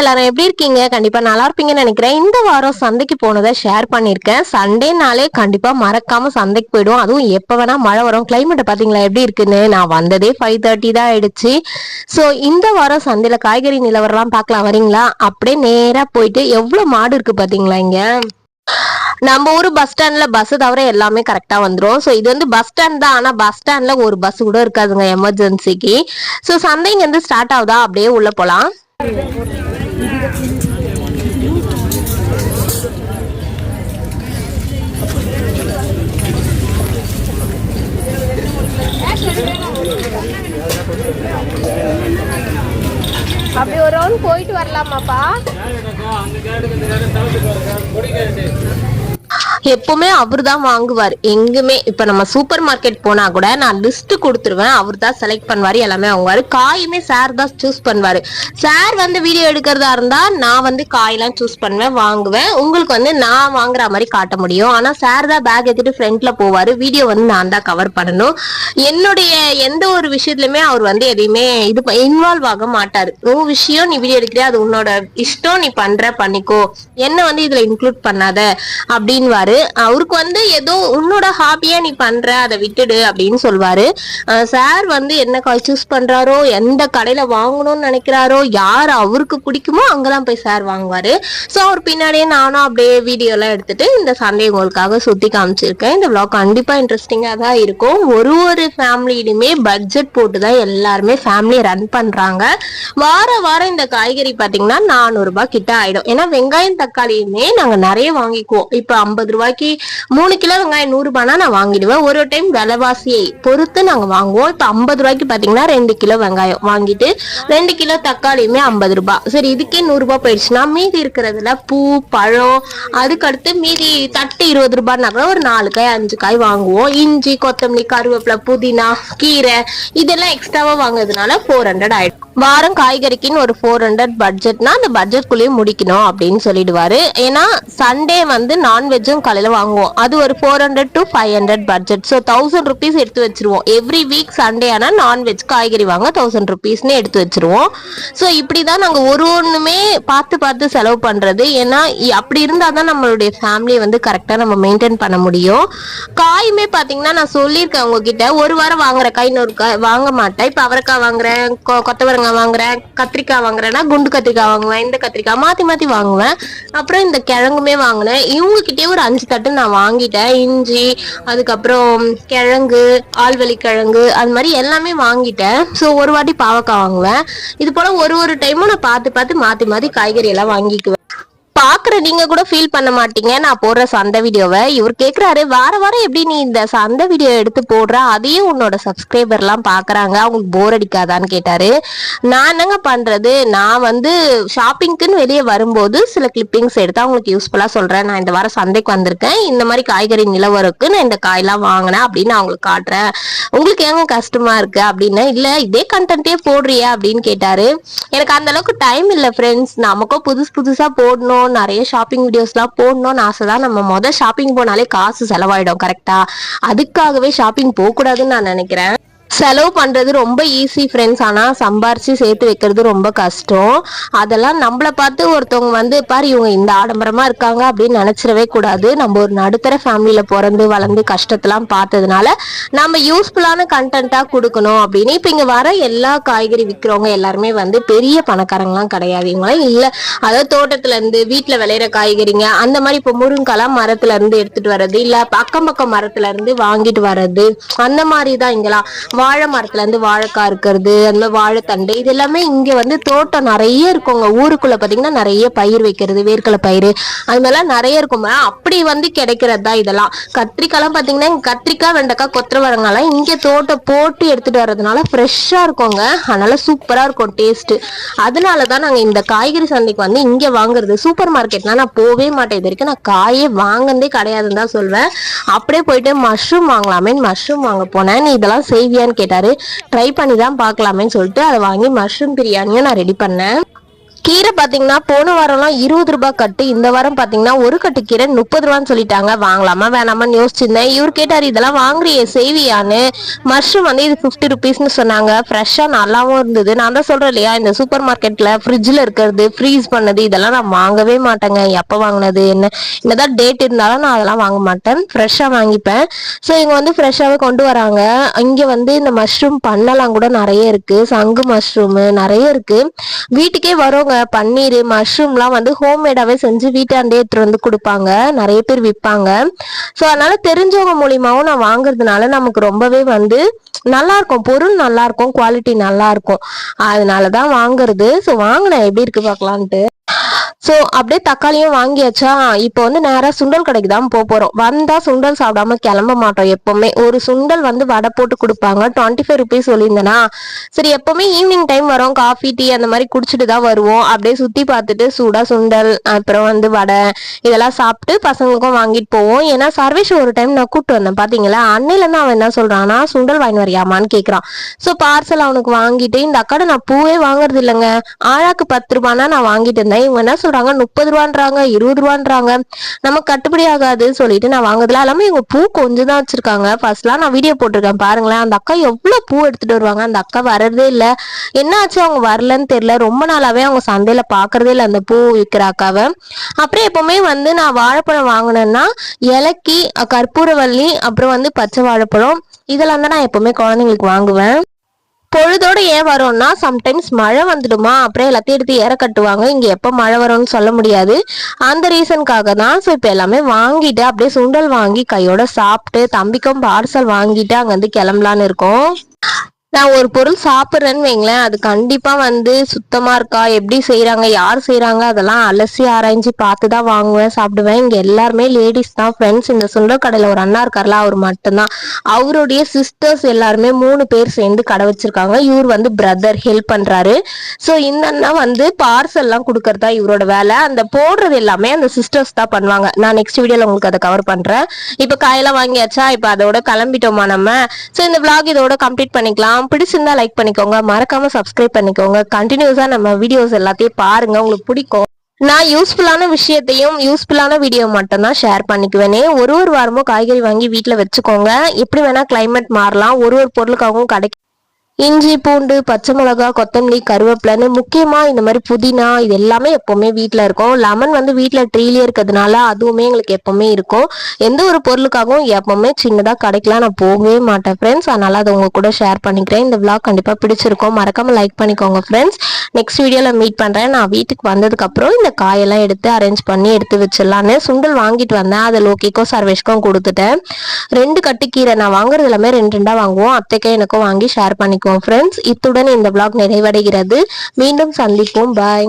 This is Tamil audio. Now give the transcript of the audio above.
எல்லாரும் எப்படி இருக்கீங்க? கண்டிப்பா நல்லா இருப்பீங்கன்னு நினைக்கிறேன். இந்த வாரம் சந்தைக்கு போனதை ஷேர் பண்ணிருக்கேன். சண்டேனாலே கண்டிப்பா மறக்காம சந்தைக்கு போயிடுவோம். அதுவும் எப்ப வேணா மழை வரும். கிளைமேட் பாத்தீங்களா எப்படி இருக்குன்னு. நான் வந்ததே 5:30 தான் ஆயிடுச்சு. சோ இந்த வாரம் சந்தையில காய்கறி நிலவரம் பார்க்கலாம், வரீங்களா? அப்படியே நேரா போயிட்டு எவ்வளவு மாடு இருக்கு பாத்தீங்களா இங்க. நம்ம ஊர் பஸ் ஸ்டாண்ட்ல பஸ் தவிர எல்லாமே கரெக்டா வந்துரும். ஸோ இது வந்து பஸ் ஸ்டாண்ட் தான், ஆனா பஸ் ஸ்டாண்ட்ல ஒரு பஸ் கூட இருக்காதுங்க எமர்ஜென்சிக்கு. ஸோ சந்தைங்க வந்து ஸ்டார்ட் ஆகுதா, அப்படியே உள்ள போலாம். அப்படி ஒரு ரவுண்ட் போயிட்டு வரலாமாப்பா? எப்பவுமே அவர் தான் வாங்குவார் எங்குமே. இப்ப நம்ம சூப்பர் மார்க்கெட் போனா கூட நான் லிஸ்ட் கொடுத்துருவேன், அவர் தான் செலக்ட் பண்ணுவாரு, எல்லாமே வாங்குவாரு. காயுமே சார் தான் சூஸ் பண்ணுவாரு. சார் வந்து வீடியோ எடுக்கிறதா இருந்தா நான் வந்து காயெல்லாம் சூஸ் பண்ணுவேன், வாங்குவேன். உங்களுக்கு வந்து நான் வாங்குற மாதிரி காட்ட முடியும். ஆனா சார் தான் பேக் எடுத்துட்டு ஃப்ரண்ட்ல போவாரு. வீடியோ வந்து நான் தான் கவர் பண்ணணும். என்னுடைய எந்த ஒரு விஷயத்துலயுமே அவர் வந்து எதையுமே இது இன்வால்வ் ஆக மாட்டாரு. உன் விஷயம் நீ வீடியோ எடுக்கிறியா, அது உன்னோட இஷ்டம், நீ பண்ணிக்கோ, என்ன வந்து இதுல இன்க்ளூட் பண்ணாத அப்படின்னு. அவருக்கு வந்து ஏதோ உன்னோட ஹாபியா நீ பண்ற, அதை விட்டுடு அப்படின்னு சொல்வாரு. சார் வந்து என்ன காய் சூஸ் பண்றாரோ, எந்த கடையில வாங்கணும்னு நினைக்கிறாரோ, யார் அவருக்கு பிடிக்குமோ அங்கதான் போய் சார் வாங்குவாரு. சோ அவர் பின்னாடியே நானும் அப்படியே வீடியோ எல்லாம் எடுத்துட்டு இந்த சண்டே உங்களுக்காக சுத்தி காமிச்சிருக்கேன். இந்த vlog கண்டிப்பா இன்ட்ரெஸ்டிங்கா தான் இருக்கும். ஒரு ஃபேமிலியுமே பட்ஜெட் போட்டுதான் எல்லாருமே ஃபேமிலி ரன் பண்றாங்க. வாரம் இந்த காய்கறி பாத்தீங்கன்னா 400 ரூபாய் கிட்ட ஆயிடும். ஏன்னா வெங்காயம் தக்காளியுமே நாங்க நிறைய வாங்கிக்குவோம். இப்ப 50 ரூபாய்க்கு 3 கிலோ வெங்காயம் 100 ரூபாய்னா நான் வாங்கிடுவேன். ஒரு டைம் விலைவாசியை பொறுத்து நாங்க வாங்குவோம். இப்ப 50 ரூபாய்க்கு பாத்தீங்கன்னா 2 கிலோ வெங்காயம் வாங்கிட்டு 2 கிலோ தக்காளியுமே 50 ரூபாய். சரி, இதுக்கே 100 ரூபாய் போயிடுச்சுன்னா மீதி இருக்கிறதுல பூ பழம் அதுக்கடுத்து மீதி தட்டு 20 ரூபாய்னா கூட ஒரு 4 காய் 5 காய் வாங்குவோம். இஞ்சி கொத்தமல்லி கருவேப்பிலை புதினா கீரை இதெல்லாம் எக்ஸ்ட்ராவா வாங்குறதுனால 400 ஆயிடும். வாரம் காய்கறிக்குன்னு ஒரு 400 பட்ஜெட்னா அந்த பட்ஜெட்குள்ளேயே முடிக்கணும் அப்படின்னு சொல்லிடுவாரு. ஏன்னா சண்டே வந்து நான்வெஜ்ஜும் காலையில வாங்குவோம். அது ஒரு 400 to 500 பட்ஜெட். ஸோ 1000 rupees எடுத்து வச்சிருவோம். எவ்ரி வீக் சண்டே ஆனா நான்வெஜ் காய்கறி வாங்க 1000 rupeesன்னு எடுத்து வச்சிருவோம். ஸோ இப்படிதான் நாங்க ஒண்ணுமே பார்த்து செலவு பண்றது. ஏன்னா அப்படி இருந்தாதான் நம்மளுடைய ஃபேமிலியை வந்து கரெக்டா நம்ம மெயின்டைன் பண்ண முடியும். காயுமே பாத்தீங்கன்னா நான் சொல்லியிருக்கேன் உங்ககிட்ட, ஒரு வாரம் வாங்குற காய் இன்னொரு காய் வாங்க மாட்டேன். இப்ப அவரைக்காய் வாங்குறேன், கொத்தவரங்காய் வாங்குறேன், கத்திரிக்காய் வாங்குறேன்னா குண்டு கத்திரிக்காய் வாங்குவேன், இந்த கத்திரிக்காய் மாத்தி வாங்குவேன். அப்புறம் இந்த கிழங்குமே வாங்கினேன். இவங்க கிட்டே ஒரு 5 தட்டு நான் வாங்கிட்டேன். இஞ்சி அதுக்கப்புறம் கிழங்கு ஆழ்வெளி கிழங்கு அது மாதிரி எல்லாமே வாங்கிட்டேன். ஸோ ஒரு வாட்டி பாவக்காய் வாங்குவேன். இது போல ஒரு டைமும் நான் பார்த்து மாத்தி காய்கறி எல்லாம் வாங்கிக்குவேன். பாக்குற நீங்க கூட ஃபீல் பண்ண மாட்டீங்க நான் போடுற சந்தை வீடியோவை. இவர் கேக்குறாரு, வாரம் எப்படி நீ இந்த சந்தை வீடியோ எடுத்து போடுற, அதையும் உன்னோட சப்ஸ்கிரைபர் எல்லாம் பாக்குறாங்க, அவங்களுக்கு போர் அடிக்காதான்னு கேட்டாரு. நான் என்னங்க பண்றது, நான் வந்து ஷாப்பிங்க்குன்னு வெளியே வரும்போது சில கிளிப்பிங்ஸ் எடுத்து அவங்களுக்கு யூஸ்ஃபுல்லா சொல்றேன். நான் இந்த வாரம் சந்தைக்கு வந்திருக்கேன், இந்த மாதிரி காய்கறி நிலவரக்கு நான் இந்த காயெல்லாம் வாங்கினேன் அப்படின்னு அவங்களுக்கு காட்டுறேன். உங்களுக்கு ஏங்க கஷ்டமா இருக்கு அப்படின்னு. இல்ல இதே கண்டென்ட்டே போடுறியா அப்படின்னு கேட்டாரு. எனக்கு அந்த அளவுக்கு டைம் இல்லை ஃப்ரெண்ட்ஸ். நமக்கும் புதுசா போடணும், நிறைய ஷாப்பிங் வீடியோஸ் எல்லாம் போடணும்னு ஆசைதான். நம்ம ஷாப்பிங் போனாலே காசு செலவாயிடும் கரெக்டா. அதுக்காகவே ஷாப்பிங் போக கூடாதுன்னு நான் நினைக்கிறேன். செலவு பண்றது ரொம்ப ஈஸி ஃப்ரெண்ட்ஸ், ஆனா சம்பாரிச்சு சேர்த்து வைக்கிறது ரொம்ப கஷ்டம். அதெல்லாம் நம்மளை பார்த்து ஒருத்தவங்க வந்து பாரு இவங்க இந்த ஆடம்பரமா இருக்காங்க அப்படின்னு நினைச்சிடவே கூடாது. நம்ம ஒரு நடுத்தர ஃபேமிலியில பிறந்து வளர்ந்து கஷ்டத்தெல்லாம் பார்த்ததுனால நம்ம யூஸ்ஃபுல்லான கண்டென்ட்டா கொடுக்கணும் அப்படின்னு. இப்ப இங்க வர எல்லா காய்கறி விற்கிறவங்க எல்லாருமே வந்து பெரிய பணக்காரங்களாம் கிடையாது. இவங்களாம் இல்ல, அதாவது தோட்டத்துல இருந்து வீட்டுல விளையிற காய்கறிங்க அந்த மாதிரி. இப்ப முருங்கெல்லாம் மரத்துல இருந்து எடுத்துட்டு வர்றது, இல்ல பக்கம் மரத்துல இருந்து வாங்கிட்டு வர்றது, அந்த மாதிரிதான் இங்கெல்லாம். வாழை மரத்துல இருந்து வாழைக்காய் இருக்கிறது, அந்த மாதிரி வாழைத்தண்டு, இது எல்லாமே இங்க வந்து தோட்டம் நிறைய இருக்குங்க. ஊருக்குள்ள பாத்தீங்கன்னா நிறைய பயிர் வைக்கிறது, வேர்க்கலை பயிர் அது மாதிரிலாம் நிறைய இருக்கும். அப்படி வந்து கிடைக்கிறது தான் இதெல்லாம். கத்திரிக்காய்லாம் பாத்தீங்கன்னா கத்திரிக்காய் வெண்டைக்காய் கொத்தவரங்காய்லாம் இங்க தோட்டம் போட்டு எடுத்துட்டு வர்றதுனால ஃப்ரெஷ்ஷா இருக்குங்க. அதனால சூப்பரா இருக்கும் டேஸ்ட். அதனாலதான் நாங்க இந்த காய்கறி சந்தைக்கு வந்து இங்க வாங்குறது. சூப்பர் மார்க்கெட்லாம் நான் போவே மாட்டேன். இது வரைக்கும் நான் காயே வாங்கினதே கிடையாதுன்னு தான் சொல்வேன். அப்படியே போயிட்டு மஷ்ரூம் வாங்கலாமே மஷ்ரூம் வாங்க போனேன். நீ இதெல்லாம் செய்வியான்னு கேட்டாரு. ட்ரை பண்ணி தான் பார்க்கலாமேன்னு சொல்லிட்டு அதை வாங்கி மஷ்ரூம் பிரியாணியும் நான் ரெடி பண்ணேன். கீரை பாத்தீங்கன்னா போன வாரம்லாம் 20 ரூபாய் கட்டு, இந்த வாரம் பாத்தீங்கன்னா ஒரு கட்டு கீரை 30 ரூபான்னு சொல்லிட்டாங்க. வாங்கலாமா வேணாமான்னு யோசிச்சிருந்தேன். இவர் கேட்டாரு இதெல்லாம் வாங்குறியே செய்வியான்னு. மஷ்ரூம் வந்து இது 50 ருபீஸ்னு சொன்னாங்க. ஃப்ரெஷ்ஷா நல்லாவும் இருந்தது. நான் தான் சொல்றேன் இல்லையா, இந்த சூப்பர் மார்க்கெட்ல ஃப்ரிட்ஜ்ல இருக்கிறது ஃப்ரீஸ் பண்ணது இதெல்லாம் நான் வாங்கவே மாட்டேங்க. எப்ப வாங்கினது என்னதான் டேட் இருந்தாலும் நான் அதெல்லாம் வாங்க மாட்டேன், ஃப்ரெஷ்ஷா வாங்கிப்பேன். ஸோ இங்க வந்து ஃப்ரெஷ்ஷாவே கொண்டு வராங்க. இங்க வந்து இந்த மஷ்ரூம் பண்ணலாம் கூட நிறைய இருக்கு, சங்கு மஷ்ரூம் நிறைய இருக்கு. வீட்டுக்கே வரும் பன்னீர் மஷ்ரூம்லாம் வந்து ஹோம்மேடாவே செஞ்சு வீட்டாண்டே எடுத்துட்டு வந்து கொடுப்பாங்க, நிறைய பேர் விற்பாங்க. ஸோ அதனால தெரிஞ்சவங்க மூலியமாவும் நான் வாங்குறதுனால நமக்கு ரொம்பவே வந்து நல்லா இருக்கும், பொருள் நல்லா இருக்கும், குவாலிட்டி நல்லா இருக்கும். அதனாலதான் வாங்குறது. ஸோ வாங்கினேன் எப்படி இருக்கு பார்க்கலான்ட்டு. ஸோ அப்படியே தக்காளியும் வாங்கியாச்சா, இப்போ வந்து நேராக சுண்டல் கடைக்கு தான் போகிறோம். வந்தால் சுண்டல் சாப்பிடாம கிளம்ப மாட்டோம் எப்போவுமே. ஒரு சுண்டல் வந்து வடை போட்டு கொடுப்பாங்க, 25 ருபீஸ் சொல்லியிருந்தேனா. சரி எப்போவுமே ஈவினிங் டைம் வரோம், காஃபி டீ அந்த மாதிரி குடிச்சிட்டு தான் வருவோம். அப்படியே சுற்றி பார்த்துட்டு சூடாக சுண்டல் அப்புறம் வந்து வடை இதெல்லாம் சாப்பிட்டு பசங்களுக்கும் வாங்கிட்டு போவோம். ஏன்னா சர்வேஷ் ஒரு டைம் நான் கூப்பிட்டு வந்தேன் பார்த்தீங்களா, அன்னையிலேருந்து அவன் என்ன சொல்கிறான்னா சுண்டல் வாங்கி வரையாமான்னு கேட்குறான். ஸோ பார்சல் அவனுக்கு வாங்கிட்டு, இந்த அக்காடை நான் பூவே வாங்குறது இல்லைங்க, ஆழாக்கு 10 ரூபானா நான் வாங்கிட்டு இருந்தேன். இவங்க என்ன சொல்றாங்க 30 ரூபான்றாங்க, 20 ரூபான்றாங்க, நமக்கு கட்டுப்படி ஆகாது சொல்லிட்டு நான் வாங்குறதுல எல்லாமே. இவங்க பூ கொஞ்சம் தான் வச்சிருக்காங்க. ஃபர்ஸ்ட்லாம் நான் வீடியோ போட்டிருக்கேன் பாருங்களேன், அந்த அக்கா எவ்வளவு பூ எடுத்துட்டு வருவாங்க. அந்த அக்கா வர்றதே இல்ல, என்ன ஆச்சு அவங்க வரலன்னு தெரியல. ரொம்ப நாளாவே அவங்க சந்தையில பாக்குறதே இல்லை அந்த பூ விற்கிற அக்காவை. அப்புறம் எப்பவுமே வந்து நான் வாழைப்பழம் வாங்கினேன்னா இலக்கி, கற்பூரவள்ளி, அப்புறம் வந்து பச்சை வாழைப்பழம் இதெல்லாம் தான் நான் எப்பவுமே குழந்தைங்களுக்கு வாங்குவேன். பொழுதோட ஏன் வரும்னா சம்டைம்ஸ் மழை வந்துடுமா, அப்புறம் எல்லாத்தையும் எடுத்து ஏற கட்டுவாங்க. இங்க எப்ப மழை வரும்னு சொல்ல முடியாது, அந்த ரீசனுக்காக தான். ஸோ இப்போ எல்லாமே வாங்கிட்டு அப்படியே சுண்டல் வாங்கி கையோட சாப்பிட்டு தம்பிக்கும் பார்சல் வாங்கிட்டு அங்க வந்து கிளம்பலான்னு இருக்கோம். நான் ஒரு பொருள் சாப்பிட்றேன்னு வைங்களேன், அது கண்டிப்பா வந்து சுத்தமா இருக்கா, எப்படி செய்யறாங்க, யார் செய்யறாங்க, அதெல்லாம் அலசி ஆராய்ஞ்சு பார்த்து தான் வாங்குவேன், சாப்பிடுவேன். இங்க எல்லாருமே லேடிஸ் தான் ஃப்ரெண்ட்ஸ். இந்த சுண்டல் கடையில ஒரு அண்ணா இருக்காருல, அவர் மட்டும்தான். அவருடைய சிஸ்டர்ஸ் எல்லாருமே 3 பேர் சேர்ந்து கடை வச்சிருக்காங்க. இவர் வந்து பிரதர் ஹெல்ப் பண்றாரு. ஸோ இந்த அண்ணா வந்து பார்சல் எல்லாம் கொடுக்கறதா இவரோட வேலை. அந்த போடுறது எல்லாமே அந்த சிஸ்டர்ஸ் தான் பண்ணுவாங்க. நான் நெக்ஸ்ட் வீடியோல உங்களுக்கு அதை கவர் பண்றேன். இப்ப காயெல்லாம் வாங்கியாச்சா, இப்ப அதோட கிளம்பிட்டோமா நம்ம. ஸோ இந்த விளாக் இதோட கம்ப்ளீட் பண்ணிக்கலாம். பிடிச்சிருந்தா லைக் பண்ணிக்கோங்க, மறக்காம சப்ஸ்கிரைப் பண்ணிக்கோங்க. கண்டினியூஸா நம்ம வீடியோஸ் எல்லாத்தையும் பாருங்க, உங்களுக்கு பிடிக்கும். நான் யூஸ்ஃபுல்லான விஷயத்தையும் யூஸ்ஃபுல்லான வீடியோ மட்டும் தான் ஷேர் பண்ணிக்குவேனே. ஒரு வாரமும் காய்கறி வாங்கி வீட்டுல வச்சுக்கோங்க. எப்படி வேணா கிளைமேட் மாறலாம், ஒரு பொருளுக்காகவும் கிடைக்கும். இஞ்சி, பூண்டு, பச்சை மிளகா, கொத்தமல்லி, கருவேப்பிலைன்னு முக்கியமா இந்த மாதிரி புதினா இது எல்லாமே எப்பவுமே வீட்டுல இருக்கும். லெமன் வந்து வீட்டுல ட்ரீலயே இருக்கிறதுனால அதுவுமே எங்களுக்கு எப்பவுமே இருக்கும். எந்த ஒரு பொருளுக்காகவும் எப்பவுமே சின்னதா கடைக்கெல்லாம் நான் போகவே மாட்டேன் ஃப்ரெண்ட்ஸ். அதனால அதை உங்க கூட ஷேர் பண்ணிக்கிறேன். இந்த விளாக் கண்டிப்பா பிடிச்சிருக்கும், மறக்காம லைக் பண்ணிக்கோங்க ஃப்ரெண்ட்ஸ். நெக்ஸ்ட் வீடியோல மீட் பண்றேன். நான் வீட்டுக்கு வந்ததுக்கு அப்புறம் இந்த காயெல்லாம் எடுத்து அரேஞ்ச் பண்ணி எடுத்து வச்சிடலான்னு சுண்டல் வாங்கிட்டு வந்தேன். அதை லோக்கிக்கும் சர்வேஷ்க்கும் கொடுத்துட்டேன். 2 கட்டு கீரை நான் வாங்குறது எல்லாமே 2 வாங்குவோம். அத்தைக்கும் எனக்கும் வாங்கி ஷேர் பண்ணிக்குவோம் ஃப்ரெண்ட்ஸ். இத்துடன் இந்த vlog நிறைவடைகிறது. மீண்டும் சந்திப்போம். பாய்.